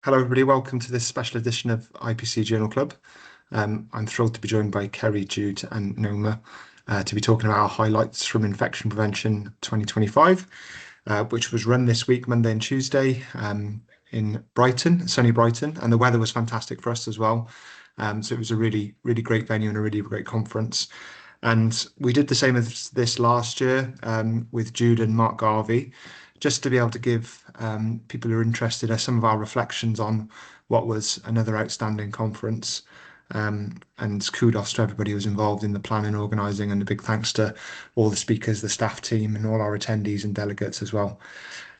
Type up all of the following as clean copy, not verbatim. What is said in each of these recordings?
Hello, everybody. Welcome to this special edition of IPC Journal Club. I'm thrilled to be joined by Kerry, Jude, and Nneoma to be talking about our highlights from Infection Prevention 2025, which was run this week, Monday and Tuesday, in Brighton, sunny Brighton, and the weather was fantastic for us as well. So it was a really, really great venue and a really great conference. And we did the same as this last year with Jude and Mark Garvey, just to be able to give people who are interested some of our reflections on what was another outstanding conference. And kudos to everybody who was involved in the planning, organising, and a big thanks to all the speakers, the staff team, and all our attendees and delegates as well.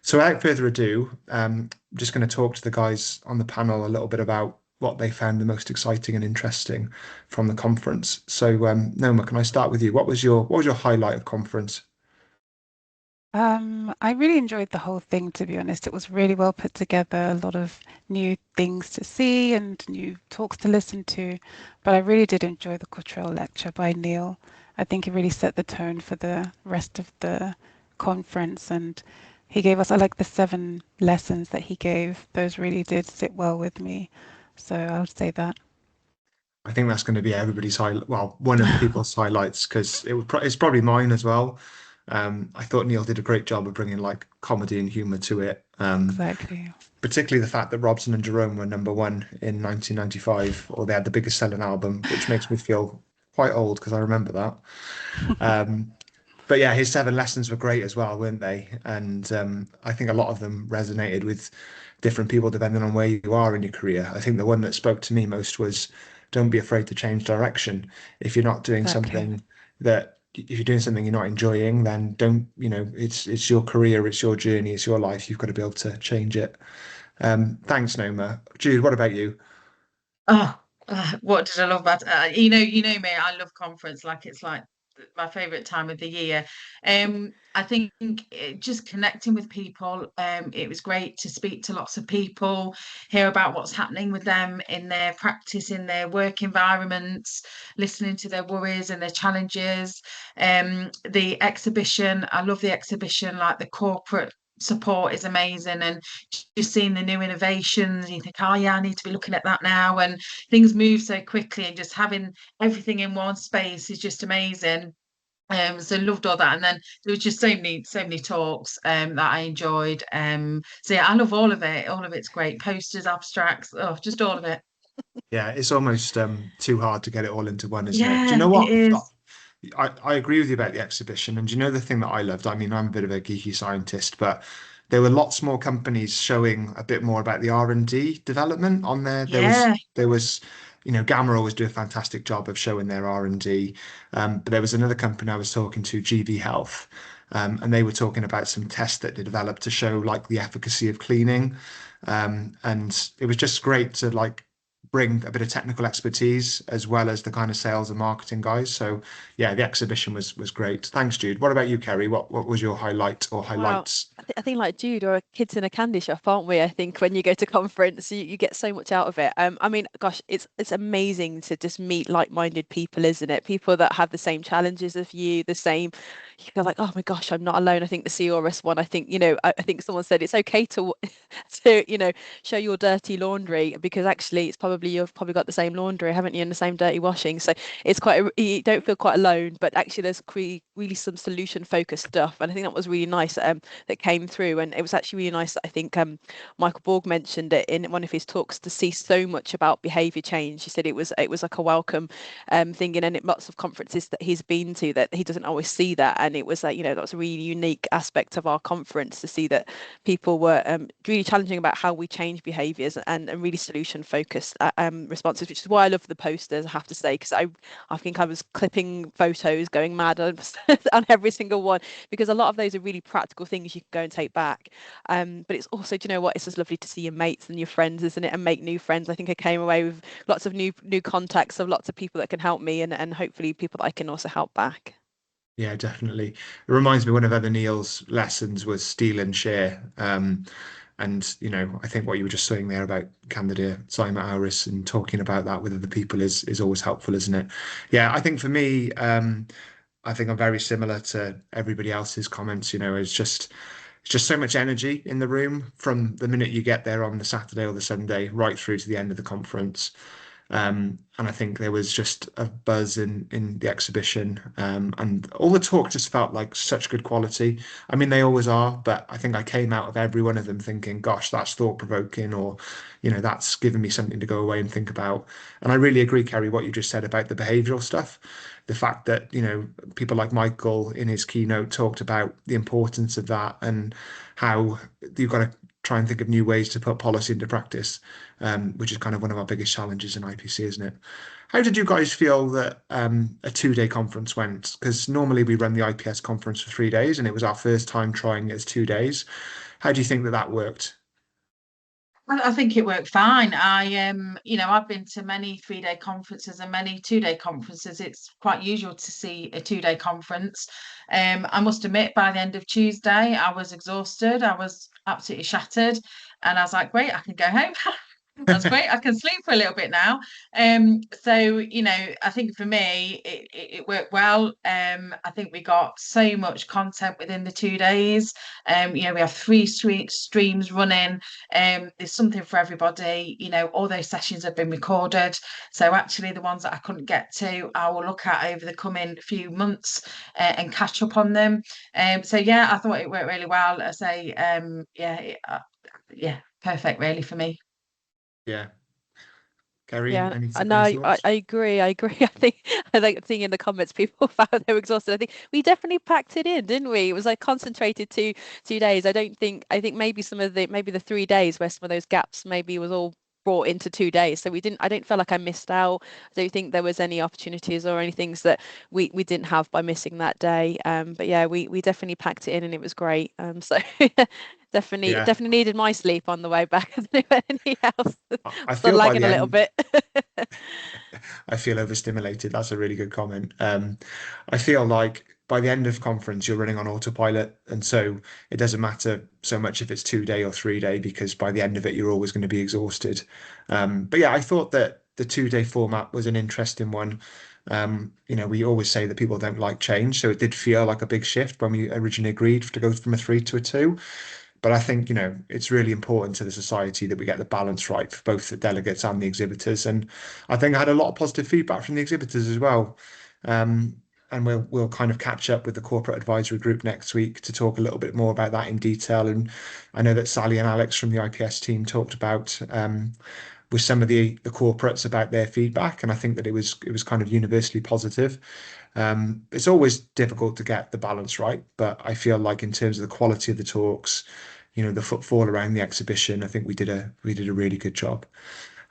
So without further ado, I'm just going to talk to the guys on the panel a little bit about what they found the most exciting and interesting from the conference. So, Nneoma, can I start with you? What was your highlight of conference? I really enjoyed the whole thing, to be honest. It was really well put together, a lot of new things to see and new talks to listen to. But I really did enjoy the Cottrell lecture by Neil. I think it really set the tone for the rest of the conference. And he gave us, I like the 7 lessons that he gave. Those really did sit well with me. So I would say that. I think that's going to be everybody's highlight. Well, one of people's highlights because it's probably mine as well. I thought Neil did a great job of bringing like comedy and humor to it. Exactly. Particularly the fact that Robson and Jerome were number one in 1995, or they had the biggest selling album, which makes me feel quite old because I remember that. Um, but yeah, his 7 lessons were great as well, weren't they? And I think a lot of them resonated with different people depending on where you are in your career. I think the one that spoke to me most was don't be afraid to change direction. If you're not doing Exactly. something that if you're doing something you're not enjoying, then don't, it's your career, it's your journey, it's your life. You've got to be able to change it. Thanks, Noma. Jude, what about you? Oh, what did I love about you know me, I love conference like it's like my favorite time of the year. I think just connecting with people, it was great to speak to lots of people, hear about what's happening with them in their practice, in their work environments, listening to their worries and their challenges. The exhibition, I love the exhibition, like the corporate support is amazing, and just seeing the new innovations, you think, oh yeah, I need to be looking at that now, and things move so quickly, and just having everything in one space is just amazing. So loved all that, and then there was just so many talks that I enjoyed. So yeah, I love all of it. All of it's great. Posters, abstracts, oh, just all of it. Yeah, it's almost too hard to get it all into one, isn't it? Do you Yeah, know it what? is. I agree with you about the exhibition. And do you know the thing that I loved? I mean, I'm a bit of a geeky scientist, but there were lots more companies showing a bit more about the R&D development on there. Yeah, Gamma always do a fantastic job of showing their R&D. But there was another company I was talking to, GB Health, and they were talking about some tests that they developed to show like the efficacy of cleaning. And it was just great to like bring a bit of technical expertise as well as the kind of sales and marketing guys. So yeah, the exhibition was great. Thanks, Jude. What about you, Kerry? What was your highlight or Wow. highlights? I think like Jude or kids in a candy shop, aren't we? I think when you go to conference, you get so much out of it. I mean, gosh, it's amazing to just meet like-minded people, isn't it? People that have the same challenges as you, the same. You go like, oh my gosh, I'm not alone. I think the CRS one. I think I think someone said it's okay to to show your dirty laundry because actually you've probably got the same laundry, haven't you, and the same dirty washing. So it's you don't feel quite alone, but actually there's really some solution focused stuff, and I think that was really nice that came through, and it was actually really nice that I think Michael Borg mentioned it in one of his talks to see so much about behaviour change. He said it was like a welcome thing, and in lots of conferences that he's been to that he doesn't always see that, and it was like that was a really unique aspect of our conference to see that people were really challenging about how we change behaviours and really solution focused responses, which is why I love the posters, I have to say, because I think I was clipping photos, going mad on, on every single one, because a lot of those are really practical things you can go and take back. But it's also, do you know what? It's just lovely to see your mates and your friends, isn't it? And make new friends. I think I came away with lots of new contacts of lots of people that can help me and hopefully people that I can also help back. Yeah, definitely. It reminds me one of other Neil's lessons was steal and share. And I think what you were just saying there about Candida Auris and talking about that with other people is always helpful, isn't it? Yeah, I think for me, I think I'm very similar to everybody else's comments. It's just so much energy in the room from the minute you get there on the Saturday or the Sunday right through to the end of the conference. And I think there was just a buzz in the exhibition, and all the talk just felt like such good quality. I mean, they always are, but I think I came out of every one of them thinking, "Gosh, that's thought-provoking," or that's given me something to go away and think about. And I really agree, Kerry, what you just said about the behavioural stuff. The fact that people like Michael in his keynote talked about the importance of that and how you've got to try and think of new ways to put policy into practice, which is kind of one of our biggest challenges in IPC, isn't it? How did you guys feel that a 2-day conference went? Because normally we run the IPS conference for 3 days, and it was our first time trying it as 2 days. How do you think that worked? I think it worked fine. I've been to many 3-day conferences and many 2-day conferences. It's quite usual to see a 2-day conference. I must admit, by the end of Tuesday, I was exhausted. I was absolutely shattered, and I was like, "Great, I can go home." That's great. I can sleep for a little bit now. So I think for me it worked well. I think we got so much content within the 2 days. We have 3 streams running. There's something for everybody. All those sessions have been recorded. So actually, the ones that I couldn't get to, I will look at over the coming few months and catch up on them. So yeah, I thought it worked really well. I say, yeah, perfect, really, for me. Yeah. Kerry, Yeah, any no, I thoughts? agree. I think in the comments people found they were exhausted. I think we definitely packed it in, didn't we? It was like concentrated 2 days. I think maybe the 3 days where some of those gaps maybe was all brought into 2 days. So I don't feel like I missed out. I don't think there was any opportunities or any things that we didn't have by missing that day. But yeah, we definitely packed it in and it was great. So Yeah. definitely needed my sleep on the way back as anything else. I Still feel by lagging the a little end, bit. I feel overstimulated. That's a really good comment. I feel like by the end of conference, you're running on autopilot. And so it doesn't matter so much if it's 2-day or 3-day, because by the end of it, you're always going to be exhausted. But yeah, I thought that the 2-day format was an interesting one. We always say that people don't like change. So it did feel like a big shift when we originally agreed to go from a 3 to a 2. But I think, it's really important to the society that we get the balance right for both the delegates and the exhibitors. And I think I had a lot of positive feedback from the exhibitors as well. And we'll kind of catch up with the corporate advisory group next week to talk a little bit more about that in detail. And I know that Sally and Alex from the IPS team talked about with some of the corporates about their feedback, and I think that it was kind of universally positive. It's always difficult to get the balance right, but I feel like in terms of the quality of the talks, the footfall around the exhibition, I think we did a really good job.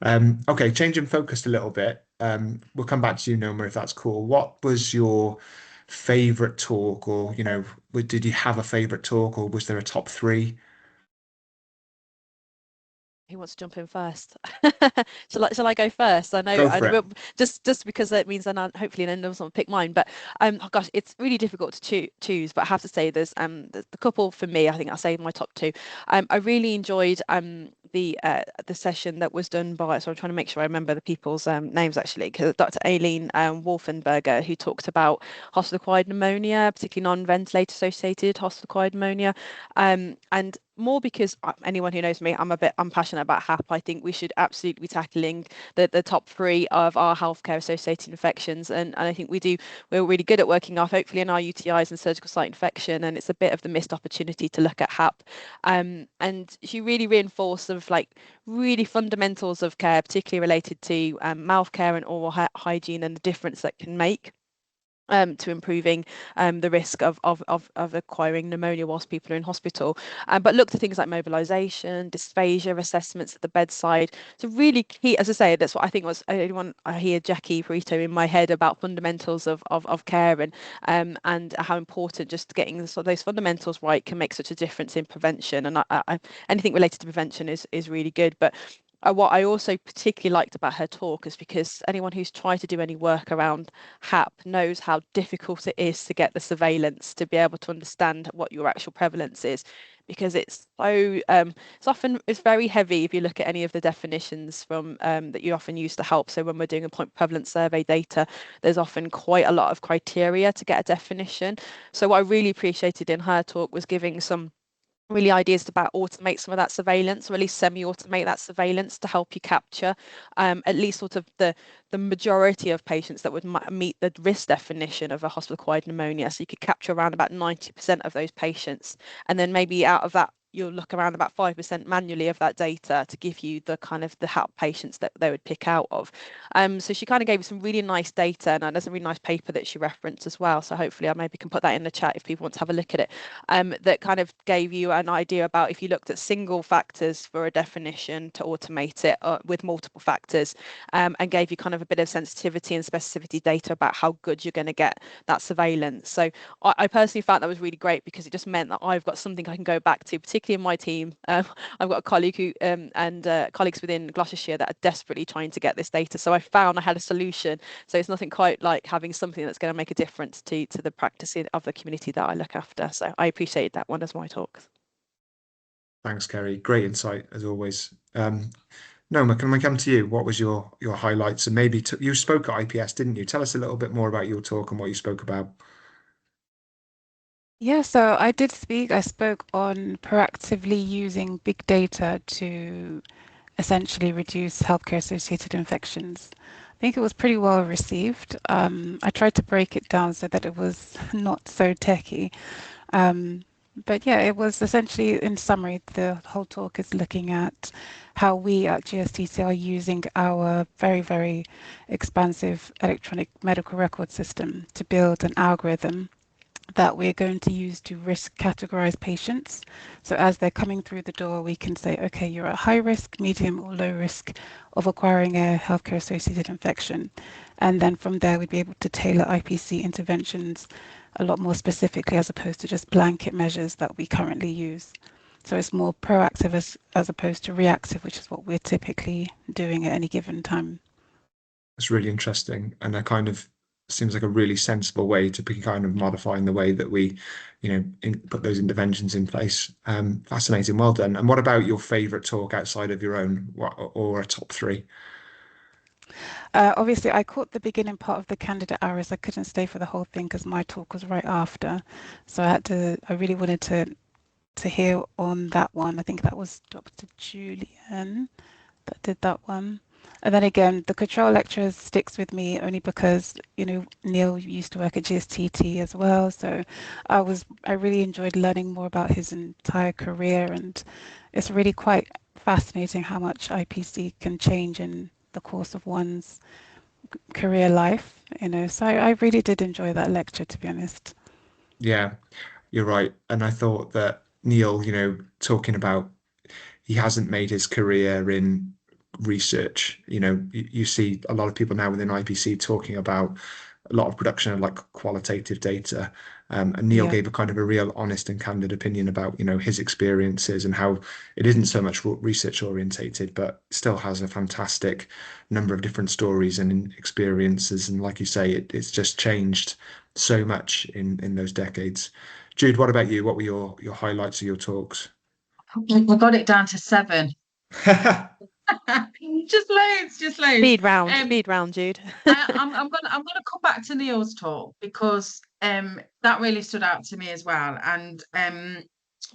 Okay, changing focus a little bit. We'll come back to you, Nneoma, if that's cool. What was your favorite talk, or did you have a favorite talk, or was there a top 3? Who wants to jump in first? Shall I go first? I Go know, for it. just because that means then hopefully then someone pick mine. But oh gosh, it's really difficult to choose. But I have to say, there's the couple for me. I think I'll say my top 2. I really enjoyed the session that was done by. So I'm trying to make sure I remember the people's names actually, because Dr. Aileen Wolfenberger, who talked about hospital-acquired pneumonia, particularly non-ventilator associated hospital-acquired pneumonia, and more because anyone who knows me, I'm passionate about HAP. I think we should absolutely be tackling the top 3 of our healthcare associated infections, and I think we're really good at working off hopefully in our UTIs and surgical site infection, and it's a bit of the missed opportunity to look at HAP. And she really reinforced of like really fundamentals of care, particularly related to mouth care and oral hygiene, and the difference that can make to improving the risk of acquiring pneumonia whilst people are in hospital. But look to things like mobilisation, dysphagia assessments at the bedside. So really key, as I say, that's what I think was, I hear Jackie Parito in my head about fundamentals of care, and how important just getting those fundamentals right can make such a difference in prevention. And anything related to prevention is really good. But what I also particularly liked about her talk is because anyone who's tried to do any work around HAP knows how difficult it is to get the surveillance to be able to understand what your actual prevalence is, because it's very heavy if you look at any of the definitions from that you often use to help. So when we're doing a point prevalence survey data, there's often quite a lot of criteria to get a definition. So what I really appreciated in her talk was giving some really ideas about automate some of that surveillance, or at least semi-automate that surveillance to help you capture at least sort of the majority of patients that would meet the risk definition of a hospital-acquired pneumonia. So you could capture around about 90% of those patients, and then maybe out of that you'll look around about 5% manually of that data to give you the kind of the HAP patients that they would pick out of. So she kind of gave you some really nice data, and there's a really nice paper that she referenced as well. So hopefully I maybe can put that in the chat if people want to have a look at it. That kind of gave you an idea about if you looked at single factors for a definition to automate it with multiple factors, and gave you kind of a bit of sensitivity and specificity data about how good you're going to get that surveillance. So I personally found that was really great, because it just meant that I've got something I can go back to, particularly in my team. I've got a colleague who and colleagues within Gloucestershire that are desperately trying to get this data. So I found I had a solution. So it's nothing quite like having something that's going to make a difference to the practice of the community that I look after. So I appreciate that one as my talks. Thanks, Kerry. Great insight as always. Nneoma, can I come to you? What was your highlights? And maybe you spoke at IPS, didn't you? Tell us a little bit more about your talk and what you spoke about. Yeah, so I did speak. I spoke on proactively using big data to essentially reduce healthcare associated infections. I think it was pretty well received. I tried to break it down so that it was not so techy. But yeah, it was essentially, in summary, the whole talk is looking at how we at GSTC are using our very, very expansive electronic medical record system to build an algorithm that we're going to use to risk categorize patients. So as they're coming through the door, we can say, okay, you're at high risk, medium or low risk of acquiring a healthcare associated infection. And then from there, we'd be able to tailor IPC interventions a lot more specifically, as opposed to just blanket measures that we currently use. So it's more proactive as opposed to reactive, which is what we're typically doing at any given time. It's really interesting, and that kind of seems like a really sensible way to be kind of modifying the way that we, put those interventions in place. Fascinating, well done. And what about your favourite talk outside of your own, or a top three? Obviously, I caught the beginning part of the candidate hours. I couldn't stay for the whole thing because my talk was right after. So I really wanted to hear on that one. I think that was Dr. Julian that did that one. And then again, the control lecture sticks with me only because, Neil used to work at GSTT as well. So I really enjoyed learning more about his entire career, and it's really quite fascinating how much IPC can change in the course of one's career life, So I really did enjoy that lecture, to be honest. Yeah, you're right. And I thought that Neil, talking about he hasn't made his career in research. You see a lot of people now within IPC talking about a lot of production of like qualitative data. And Neil Yeah. gave a kind of a real honest and candid opinion about, his experiences and how it isn't so much research orientated, but still has a fantastic number of different stories and experiences. And like you say, it's just changed so much in those decades. Jude, what about you? What were your highlights of your talks? I got it down to 7. Just loads. Speed round, Jude. I'm gonna come back to Neil's talk because that really stood out to me as well. And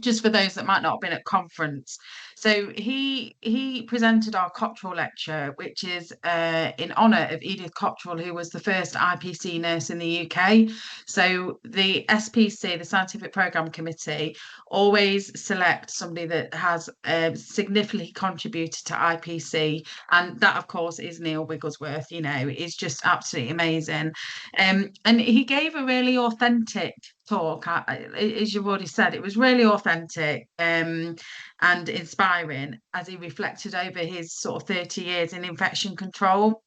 just for those that might not have been at conference, so he presented our Cottrell lecture, which is in honour of Edith Cottrell, who was the first IPC nurse in the UK. So the SPC, the Scientific Programme Committee, always select somebody that has significantly contributed to IPC, and that of course is Neil Wigglesworth. Is just absolutely amazing. And he gave a really authentic talk. As you've already said, it was really authentic and inspiring as he reflected over his sort of 30 years in infection control.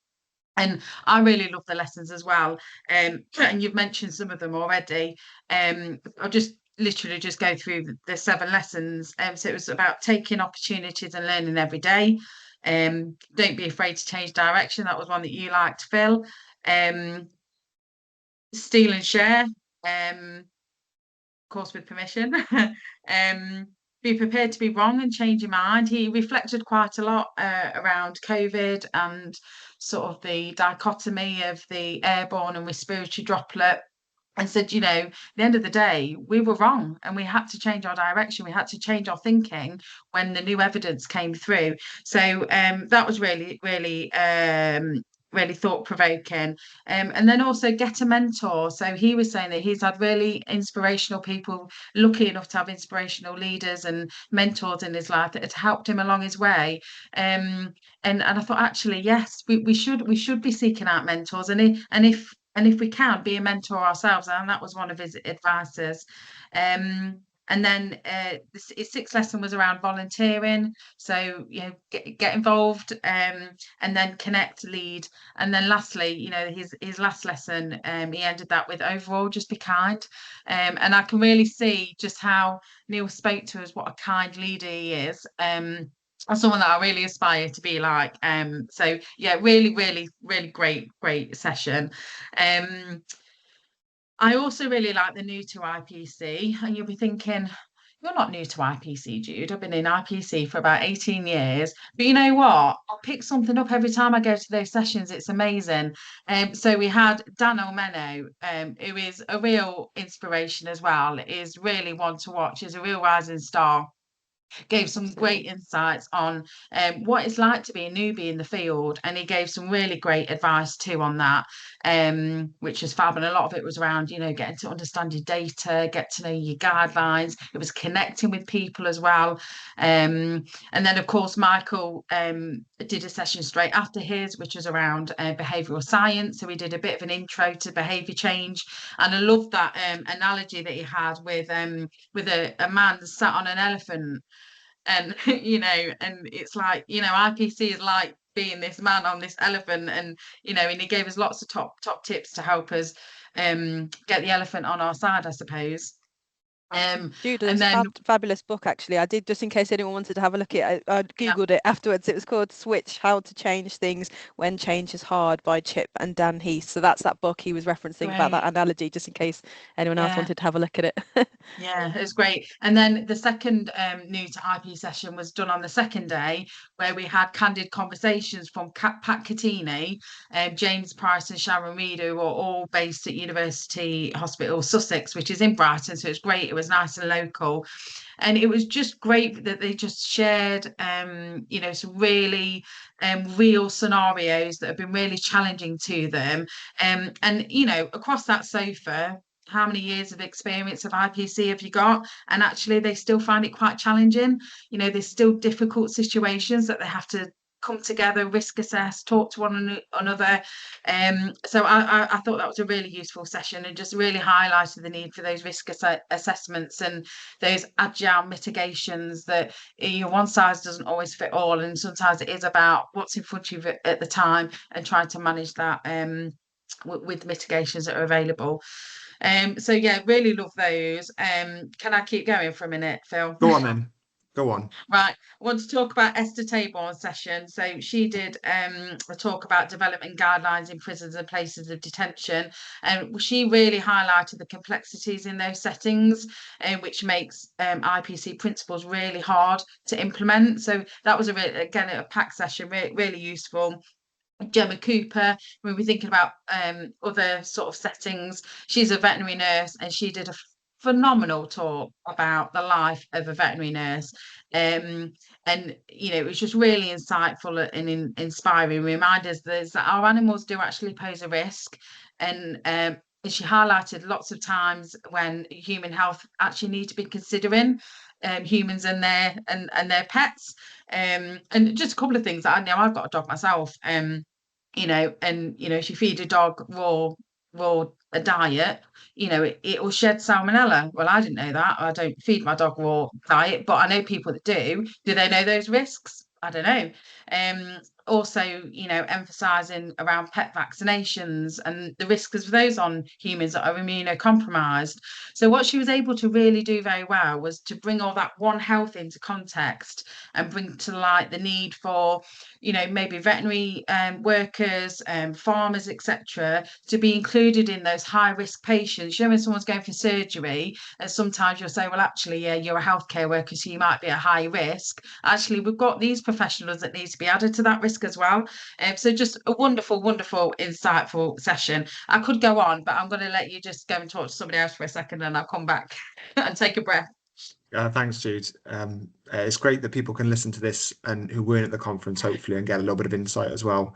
And I really love the lessons as well. And you've mentioned some of them already. I'll just literally just go through the 7 lessons. So it was about taking opportunities and learning every day. Don't be afraid to change direction. That was one that you liked, Phil. Steal and share, of course, with permission. Be prepared to be wrong and change your mind. He reflected quite a lot around COVID and sort of the dichotomy of the airborne and respiratory droplet. and said, you know, at the end of the day, we were wrong and we had to change our direction. We had to change our thinking when the new evidence came through. So that was really, really, really thought-provoking. And then also get a mentor. So he was saying that he's had really inspirational people, lucky enough to have inspirational leaders and mentors in his life that had helped him along his way. And I thought, actually, yes, we should be seeking out mentors, and if we can, be a mentor ourselves. And that was one of his advices. And then his sixth lesson was around volunteering. So, you know, get involved, and then connect, lead. And then lastly, you know, his last lesson, he ended that with overall, just be kind. And I can really see just how Neil spoke to us, what a kind leader he is. And someone that I really aspire to be like. So yeah, really, really, really great session. I also really like the new to IPC, and you'll be thinking, you're not new to IPC, Jude. I've been in IPC for about 18 years. But you know what? I'll pick something up every time I go to those sessions. It's amazing. So we had Dan Omeno, who is a real inspiration as well, is really one to watch, is a real rising star. Gave some great insights on what it's like to be a newbie in the field, and he gave some really great advice too on that, which was fab. And a lot of it was around, you know, getting to understand your data, get to know your guidelines. It was connecting with people as well. And then of course Michael did a session straight after his, which was around behavioural science. So we did a bit of an intro to behaviour change, and I love that analogy that he had with a man sat on an elephant. And you know, and it's like, you know, IPC is like being this man on this elephant, and you know, and he gave us lots of top tips to help us get the elephant on our side, I suppose. Jude, And there's a then fabulous book actually. I did, just in case anyone wanted to have a look at it. I googled it afterwards. It was called Switch: How to Change Things When Change is Hard by Chip and Dan Heath. So that's that book he was referencing about that analogy, just in case anyone else wanted to have a look at it. Yeah, it was great. And then the second new to IP session was done on the second day, where we had candid conversations from Pat Catini, James Price and Sharon Reed, who are all based at University Hospital Sussex, which is in Brighton. So it was great. It was nice and local. And it was just great that they just shared, you know, some really real scenarios that have been really challenging to them. And, you know, across that sofa, how many years of experience of IPC have you got? And actually, they still find it quite challenging. You know, there's still difficult situations that they have to come together, risk assess, talk to one another. So I thought that was a really useful session, and just really highlighted the need for those risk assessments and those agile mitigations, that one size doesn't always fit all, and sometimes it is about what's in front of you at the time and trying to manage that with mitigations that are available. So yeah, really love those. Can I keep going for a minute, Phil? Go on then. Go on. Right, I want to talk about Esther Taborn's session. So she did a talk about development guidelines in prisons and places of detention, and she really highlighted the complexities in those settings, which makes IPC principles really hard to implement. So that was again a packed session, really useful. Gemma Cooper, when we're thinking about other sort of settings, she's a veterinary nurse, and she did a phenomenal talk about the life of a veterinary nurse. And you know, it was just really insightful and inspiring reminders that our animals do actually pose a risk. And she highlighted lots of times when human health actually need to be considering humans and their pets. And just a couple of things that I know. I've got a dog myself. You know, and you know, if you feed a dog raw a diet, you know, it will shed salmonella. Well, I didn't know that. I don't feed my dog raw diet, but I know people that do. Do they know those risks? I don't know. Also, you know, emphasizing around pet vaccinations and the risks of those on humans that are immunocompromised. So what she was able to really do very well was to bring all that One Health into context and bring to light the need for, you know, maybe veterinary workers, farmers, etc., to be included in those high risk patients. You know, when someone's going for surgery, and sometimes you'll say, well, actually, yeah, you're a healthcare worker, so you might be at high risk. Actually, we've got these professionals that need to be added to that risk risk as well. So just a wonderful, wonderful, insightful session. I could go on, but I'm going to let you just go and talk to somebody else for a second, and I'll come back and take a breath. Thanks, Jude. It's great that people can listen to this and who weren't at the conference, hopefully, and get a little bit of insight as well.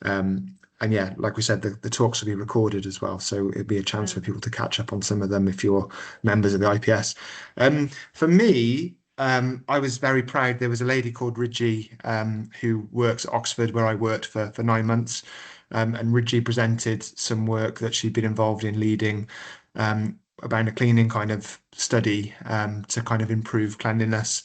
And yeah, like we said, the talks will be recorded as well, so it'll be a chance for people to catch up on some of them if you're members of the IPS. For me, I was very proud. There was a lady called Ridgie who works at Oxford, where I worked for 9 months. And Ridgie presented some work that she'd been involved in leading about a cleaning kind of study to kind of improve cleanliness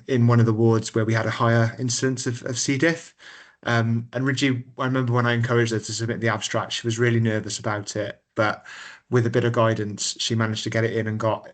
in one of the wards where we had a higher incidence of C. diff. And Ridgie, I remember when I encouraged her to submit the abstract, she was really nervous about it, but with a bit of guidance, she managed to get it in and got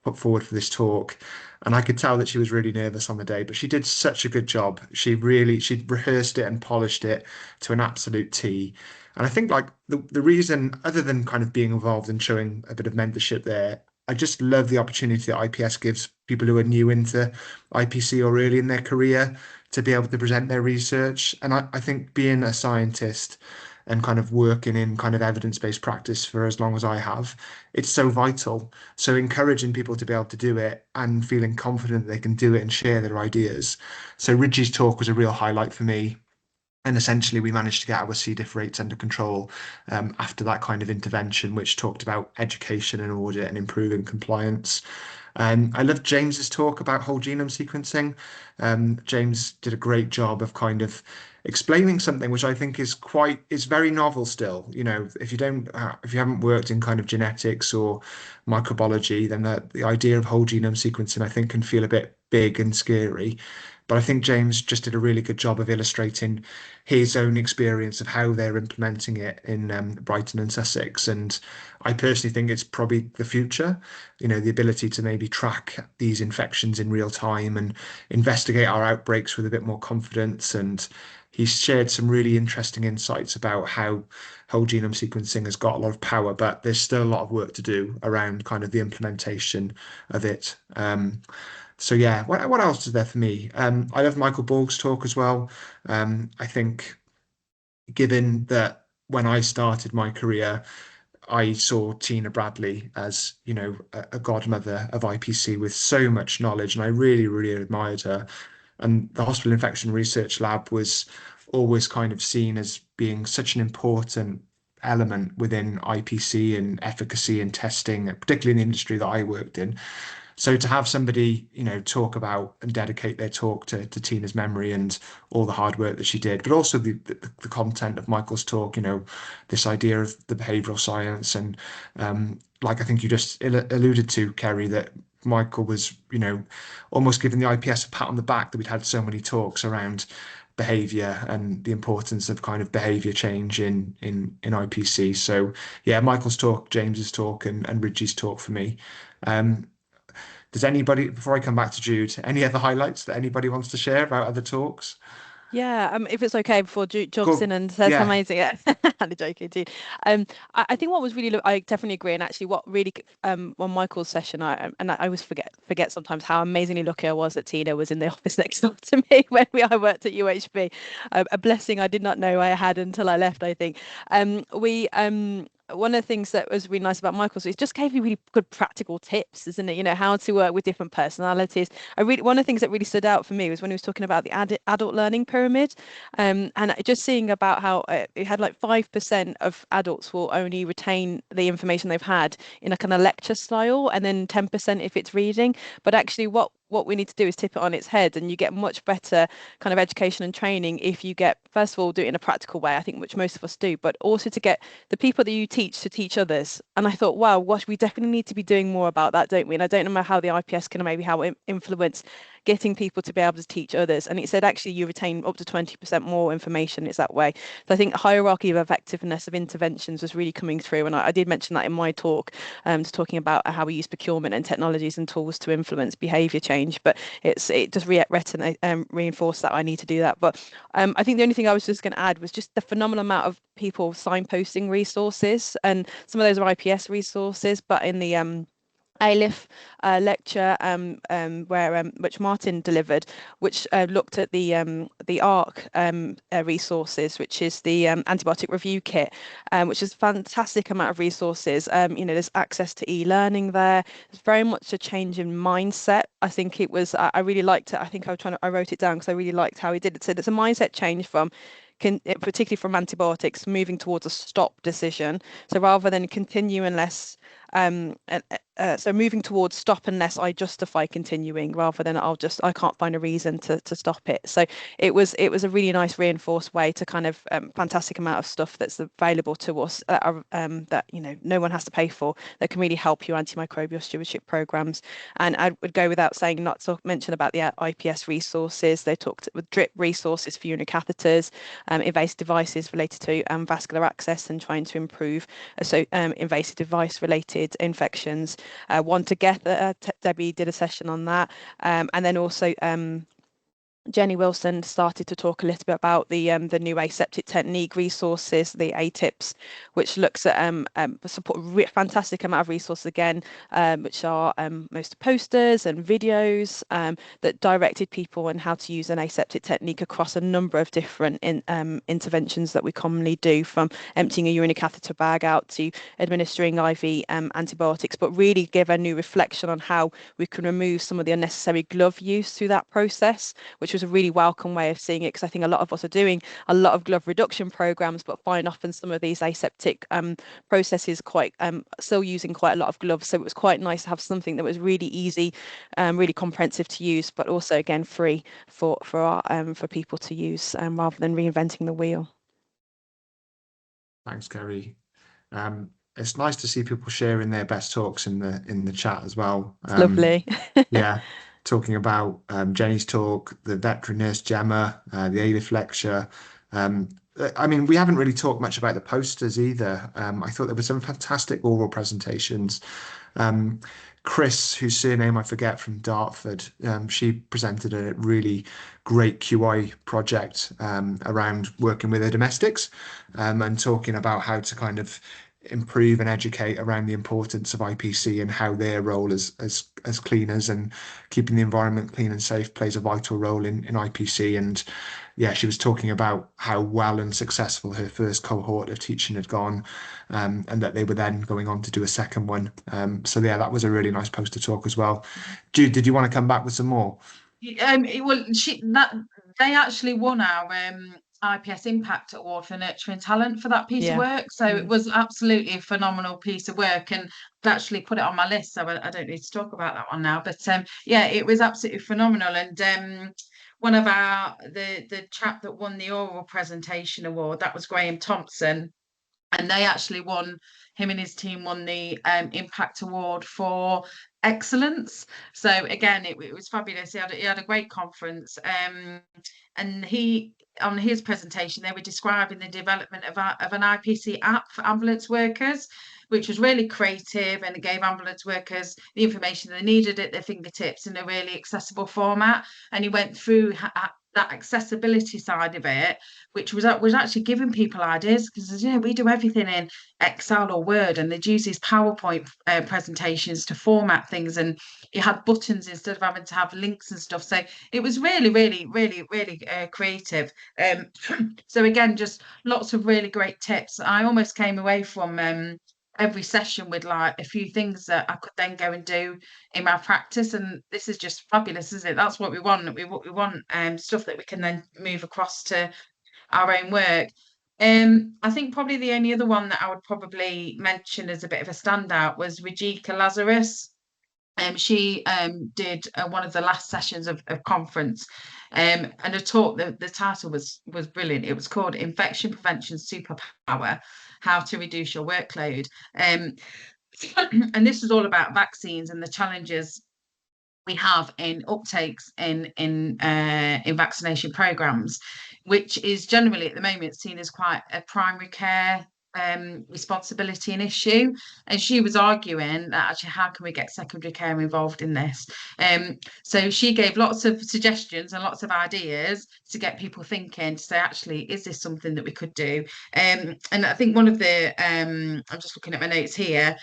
put forward for this talk. And I could tell that she was really nervous on the day, but she did such a good job. She'd rehearsed it and polished it to an absolute T. And I think like the reason, other than kind of being involved and showing a bit of mentorship there, I just love the opportunity that IPS gives people who are new into IPC or early in their career to be able to present their research. And I think being a scientist and kind of working in kind of evidence-based practice for as long as I have, it's so vital. So encouraging people to be able to do it and feeling confident they can do it and share their ideas. So Ridgie's talk was a real highlight for me. And essentially, we managed to get our C. diff rates under control after that kind of intervention, which talked about education and audit and improving compliance. I loved James's talk about whole genome sequencing. James did a great job of kind of explaining something which I think is very novel still. You know, if you haven't worked in kind of genetics or microbiology, then the idea of whole genome sequencing, I think, can feel a bit big and scary. But I think James just did a really good job of illustrating his own experience of how they're implementing it in Brighton and Sussex. And I personally think it's probably the future, you know, the ability to maybe track these infections in real time and investigate our outbreaks with a bit more confidence. And he's shared some really interesting insights about how whole genome sequencing has got a lot of power, but there's still a lot of work to do around kind of the implementation of it. So yeah, what else is there for me? I love Michael Borg's talk as well. I think given that when I started my career, I saw Tina Bradley as, you know, a godmother of IPC with so much knowledge, and I really, really admired her. And the Hospital Infection Research Lab was always kind of seen as being such an important element within IPC and efficacy and testing, particularly in the industry that I worked in. So to have somebody, you know, talk about and dedicate their talk to Tina's memory and all the hard work that she did, but also the content of Michael's talk, you know, this idea of the behavioural science and like I think you just alluded to, Kerry, that Michael was, you know, almost giving the IPS a pat on the back that we'd had so many talks around behavior and the importance of kind of behavior change in IPC. So yeah, Michael's talk, James's talk, and Ridgie's talk for me. Does anybody, before I come back to Jude, any other highlights that anybody wants to share about other talks? Yeah, if it's okay, before Jude jumps in and says amazing, I'm joking too. I think what was really, I definitely agree, and actually, what really on Michael's session, I always forget sometimes how amazingly lucky I was that Tina was in the office next door to me when I worked at UHB. A blessing I did not know I had until I left, I think. One of the things that was really nice about Michael's is just gave me really good practical tips, isn't it? You know, how to work with different personalities. One of the things that really stood out for me was when he was talking about the adult learning pyramid, and just seeing about how it had like 5% of adults will only retain the information they've had in a kind of lecture style, and then 10% if it's reading. But actually, what we need to do is tip it on its head, and you get much better kind of education and training if you get, first of all, do it in a practical way, I think, which most of us do, but also to get the people that you teach to teach others. And I thought, wow, we definitely need to be doing more about that, don't we? And I don't know how the IPS can maybe influence getting people to be able to teach others. And it said actually you retain up to 20% more information. It's that way. So I think hierarchy of effectiveness of interventions was really coming through. And I did mention that in my talk, talking about how we use procurement and technologies and tools to influence behaviour change. But it just reinforced that I need to do that. But I think the only thing I was just going to add was just the phenomenal amount of people signposting resources, and some of those are IPS resources, but in the ALIF lecture where which Martin delivered, which looked at the ARC resources, which is the antibiotic review kit, which is a fantastic amount of resources. There's access to e-learning there. It's very much a change in mindset. I think it was. I really liked it. I think I wrote it down because I really liked how he did it. So it's a mindset change from particularly from antibiotics, moving towards a stop decision. So rather than continue unless so moving towards stop unless I justify continuing, rather than I can't find a reason to stop it. So it was a really nice reinforced way to kind of fantastic amount of stuff that's available to us that no one has to pay for, that can really help your antimicrobial stewardship programs. And I would go without saying not to mention about the IPS resources. They talked with drip resources for urinary catheters, invasive devices related to vascular access and trying to improve invasive device related infections. One together, Debbie did a session on that, and then also Jenny Wilson started to talk a little bit about the new aseptic technique resources, the ATIPs, which looks at support fantastic amount of resources again, which are most posters and videos that directed people on how to use an aseptic technique across a number of different interventions that we commonly do, from emptying a urinary catheter bag out to administering IV antibiotics, but really give a new reflection on how we can remove some of the unnecessary glove use through that process, which was a really welcome way of seeing it, because I think a lot of us are doing a lot of glove reduction programs, but find often some of these aseptic processes quite still using quite a lot of gloves. So it was quite nice to have something that was really easy, really comprehensive to use, but also again free for people to use, rather than reinventing the wheel. Thanks, Kerry. It's nice to see people sharing their best talks in the chat as well. It's lovely. Yeah, talking about Jenny's talk, the veterinary nurse Gemma, the ALIF lecture. I mean, we haven't really talked much about the posters either. I thought there were some fantastic oral presentations. Chris, whose surname I forget, from Dartford, she presented a really great QI project around working with her domestics, and talking about how to kind of improve and educate around the importance of IPC and how their role as cleaners and keeping the environment clean and safe plays a vital role in IPC. And yeah, she was talking about how well and successful her first cohort of teaching had gone, and that they were then going on to do a second one. So yeah, that was a really nice poster talk as well. Jude, did you want to come back with some more? Well, they actually won our IPS Impact Award for Nurturing Talent for that piece of work. So it was absolutely a phenomenal piece of work, and I've actually put it on my list, so I don't need to talk about that one now. But yeah, it was absolutely phenomenal. And one of the chap that won the oral presentation award, that was Graham Thompson, and they actually won. Him and his team won the Impact Award for excellence. So again, it was fabulous. He had a great conference, and on his presentation they were describing the development of an IPC app for ambulance workers, which was really creative, and it gave ambulance workers the information they needed at their fingertips in a really accessible format. And he went through that accessibility side of it, which was actually giving people ideas, because we do everything in Excel or Word, and they'd use these PowerPoint presentations to format things, and you had buttons instead of having to have links and stuff. So it was really, really, really, really creative. So again, just lots of really great tips. I almost came away from every session with like a few things that I could then go and do in my practice, and this is just fabulous, isn't it? That's what we want. We want stuff that we can then move across to our own work. I think probably the only other one that I would probably mention as a bit of a standout was Regika Lazarus. She did one of the last sessions of conference, and a talk. The title was brilliant. It was called Infection Prevention Superpower: How to Reduce Your Workload. And this is all about vaccines and the challenges we have in uptakes in vaccination programs, which is generally at the moment seen as quite a primary care responsibility an issue, and she was arguing that actually how can we get secondary care involved in this. So she gave lots of suggestions and lots of ideas to get people thinking, to say actually is this something that we could do. And I think one of the I'm just looking at my notes here,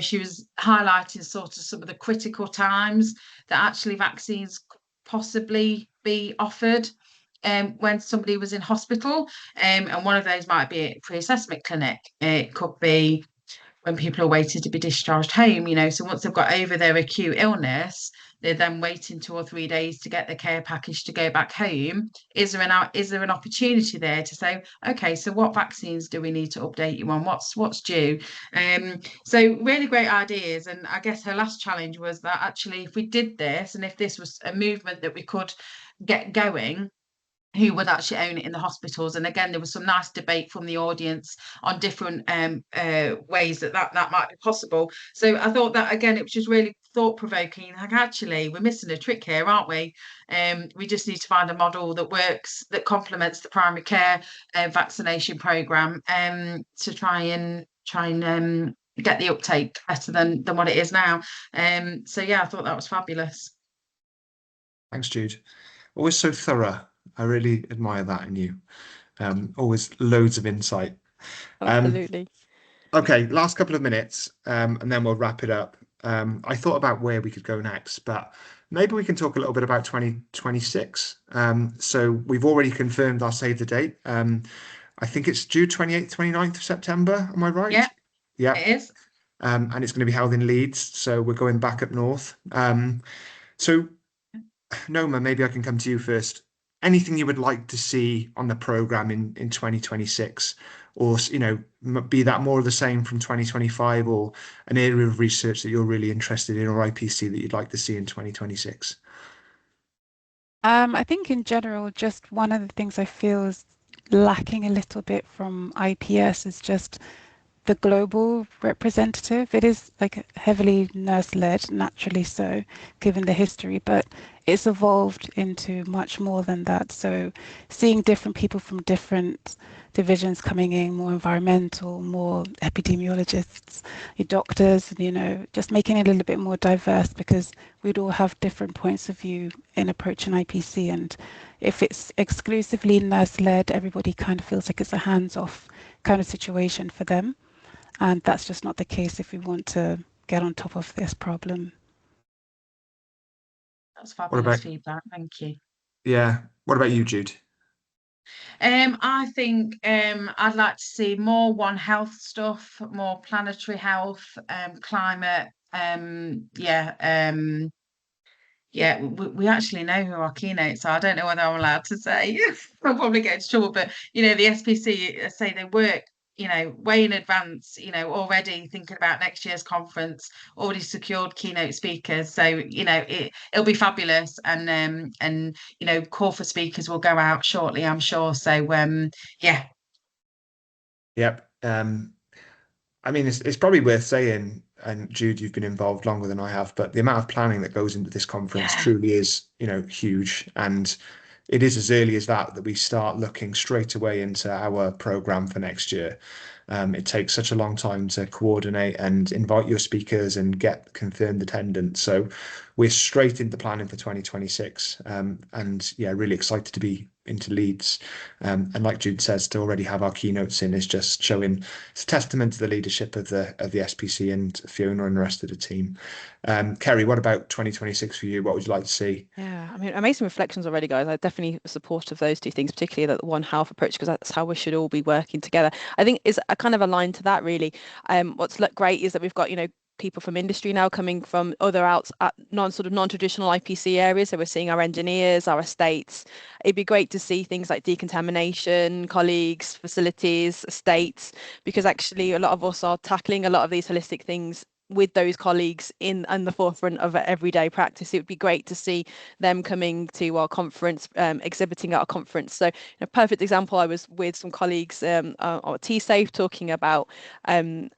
she was highlighting sort of some of the critical times that actually vaccines could possibly be offered when somebody was in hospital. And one of those might be a pre-assessment clinic. It could be when people are waiting to be discharged home, so once they've got over their acute illness, they're then waiting 2 or 3 days to get the care package to go back home. Is there an opportunity there to say, okay, so what vaccines do we need to update you on? What's due? So really great ideas. And I guess her last challenge was that actually if we did this, and if this was a movement that we could get going, who would actually own it in the hospitals? And again, there was some nice debate from the audience on different ways that might be possible. So I thought that, again, it was just really thought-provoking. Like, actually, we're missing a trick here, aren't we? We just need to find a model that works, that complements the primary care vaccination programme, to try and get the uptake better than what it is now. So yeah, I thought that was fabulous. Thanks, Jude. Always so thorough. I really admire that in you. Always loads of insight. Absolutely. Okay, last couple of minutes, and then we'll wrap it up. I thought about where we could go next, but maybe we can talk a little bit about 2026. So we've already confirmed our save the date. I think it's due 28th, 29th of September. Am I right? Yeah, yeah. It is. And it's going to be held in Leeds. So we're going back up north. So Nneoma, maybe I can come to you first. Anything you would like to see on the programme in 2026, or be that more of the same from 2025, or an area of research that you're really interested in, or IPC that you'd like to see in 2026? I think in general, just one of the things I feel is lacking a little bit from IPS is just the global representative. It is like heavily nurse-led, naturally so, given the history, but it's evolved into much more than that. So seeing different people from different divisions coming in, more environmental, more epidemiologists, your doctors, just making it a little bit more diverse, because we'd all have different points of view in approaching IPC. And if it's exclusively nurse-led, everybody kind of feels like it's a hands-off kind of situation for them. And that's just not the case if we want to get on top of this problem. That's fabulous feedback. Thank you. Yeah. What about you, Jude? I think I'd like to see more One Health stuff, more planetary health, climate. We actually know who our keynotes are. I don't know whether I'm allowed to say. I'll probably get into trouble, but the SPC say they work way in advance, already thinking about next year's conference, already secured keynote speakers. So, it'll be fabulous. And call for speakers will go out shortly, I'm sure. So, yeah. Yep. I mean, it's probably worth saying, and Jude, you've been involved longer than I have, but the amount of planning that goes into this conference truly is, huge. And it is as early as that we start looking straight away into our program for next year. It takes such a long time to coordinate and invite your speakers and get confirmed attendance. So we're straight into planning for 2026. And yeah, really excited to be into Leeds. And like Jude says, to already have our keynotes in is just showing, it's a testament to the leadership of the SPC and Fiona and the rest of the team. Kerry, what about 2026 for you? What would you like to see? Yeah, I mean, I made some reflections already, guys. I definitely support of those two things, particularly that One Health approach, because that's how we should all be working together. I think is a kind of aligned to that, really. What's great is that we've got, people from industry now coming from other non-traditional IPC areas. So we're seeing our engineers, our estates. It'd be great to see things like decontamination, colleagues, facilities, estates, because actually a lot of us are tackling a lot of these holistic things with those colleagues in the forefront of everyday practice. It would be great to see them coming to our conference, exhibiting at our conference. So a perfect example, I was with some colleagues at T-Safe talking about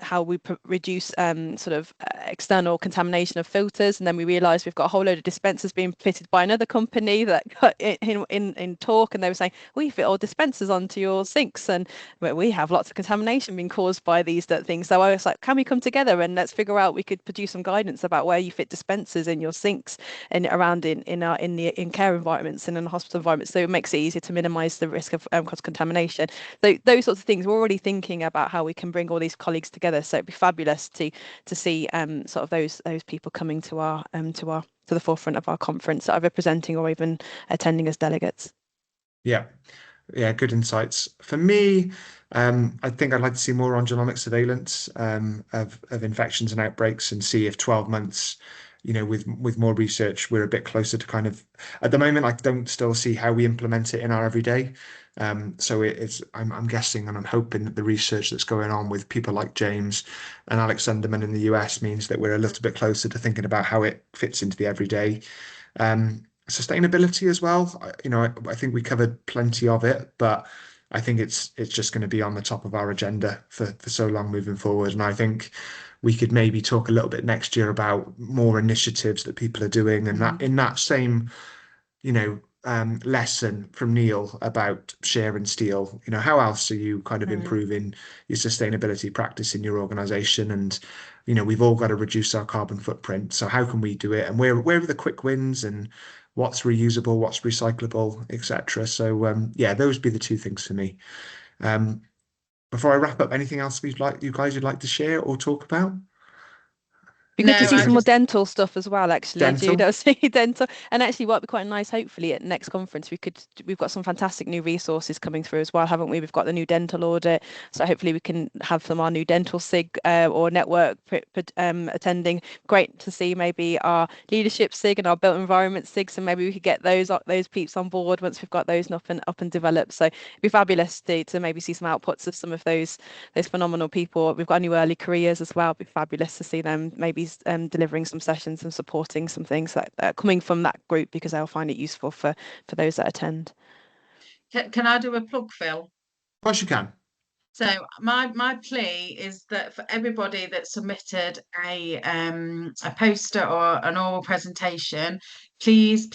how we reduce sort of external contamination of filters, and then we realised we've got a whole load of dispensers being fitted by another company that got in talk, and they were saying, we fit all dispensers onto your sinks, and we have lots of contamination being caused by these things. So I was like, can we come together and let's figure out, we could produce some guidance about where you fit dispensers in your sinks and around in care environments and in hospital environments, so it makes it easier to minimize the risk of cross contamination. So those sorts of things, we're already thinking about how we can bring all these colleagues together. So it'd be fabulous to see sort of those people coming to our to the forefront of our conference, either presenting or even attending as delegates. Yeah, good insights. For me, I think I'd like to see more on genomic surveillance of infections and outbreaks, and see if 12 months, with more research, we're a bit closer to kind of, at the moment, I don't still see how we implement it in our everyday. So I'm guessing and I'm hoping that the research that's going on with people like James and Alex Sunderman in the US means that we're a little bit closer to thinking about how it fits into the everyday. Sustainability as well. I think we covered plenty of it, but I think it's just going to be on the top of our agenda for so long moving forward. And I think we could maybe talk a little bit next year about more initiatives that people are doing, and that in that same, lesson from Neil about share and steal. How else are you kind of improving your sustainability practice in your organization? And we've all got to reduce our carbon footprint. So how can we do it? And where are the quick wins, and what's reusable, what's recyclable, etc. So those would be the two things for me. Before I wrap up, anything else you guys would like to share or talk about? Be good to see some more dental stuff as well, actually. Jude, dental, and actually, what would be quite nice, hopefully, at next conference, we've got some fantastic new resources coming through as well, haven't we? We've got the new dental audit, so hopefully we can have some of our new dental SIG or network attending. Great to see maybe our leadership SIG and our built environment SIG, so maybe we could get those peeps on board once we've got those up and developed. So it'd be fabulous to maybe see some outputs of some of those phenomenal people. We've got new early careers as well. It'd be fabulous to see them maybe delivering some sessions and supporting some things that coming from that group, because they'll find it useful for those that attend. Can I do a plug, Phil? Of course you can. So my plea is that for everybody that submitted a poster or an oral presentation, please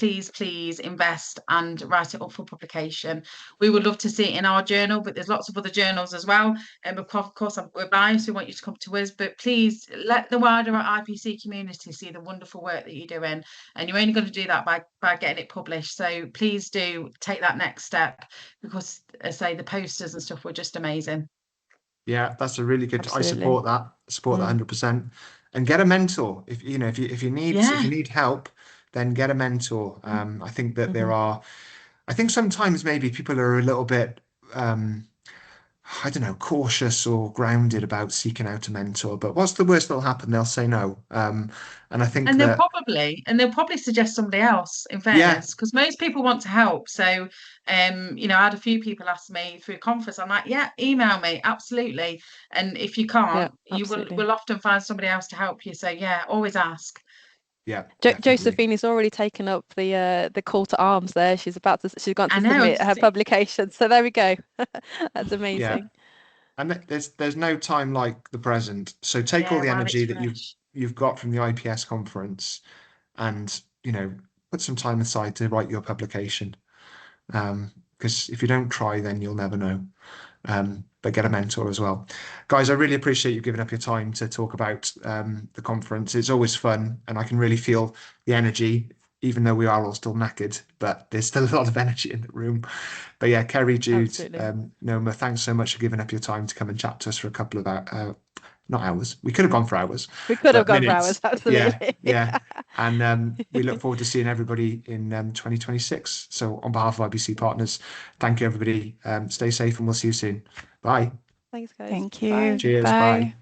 invest and write it up for publication. We would love to see it in our journal, but there's lots of other journals as well. And of course, we're biased. We want you to come to us, but please let the wider IPC community see the wonderful work that you're doing. And you're only going to do that by getting it published. So please do take that next step, because as I say, the posters and stuff were just amazing. Yeah, that's a really good. Absolutely. I support that. 100%. And get a mentor if you need help, then get a mentor. I think that I think sometimes maybe people are a little bit I don't know, cautious or grounded about seeking out a mentor. But what's the worst that'll happen? They'll say no. And I think they'll probably suggest somebody else, in fairness, because most people want to help. So I had a few people ask me through a conference. I'm like, yeah, email me, absolutely. And if you can't, you will often find somebody else to help you. So yeah, always ask. Yeah, Josephine has already taken up the call to arms there. She's gone to submit her publication. So there we go. That's amazing. Yeah. And there's no time like the present. So take all the energy that you've got from the IPS conference, and put some time aside to write your publication. Because if you don't try, then you'll never know. But get a mentor as well. Guys, I really appreciate you giving up your time to talk about the conference. It's always fun, and I can really feel the energy, even though we are all still knackered, but there's still a lot of energy in the room. But yeah, Kerry, Jude, Nneoma, thanks so much for giving up your time to come and chat to us for a couple of hours. Not hours. We could have gone for hours. We could have gone for hours, absolutely. Yeah. And we look forward to seeing everybody in 2026. So on behalf of IPC Partners, thank you, everybody. Stay safe, and we'll see you soon. Bye. Thanks, guys. Thank you. Bye. Cheers. Bye.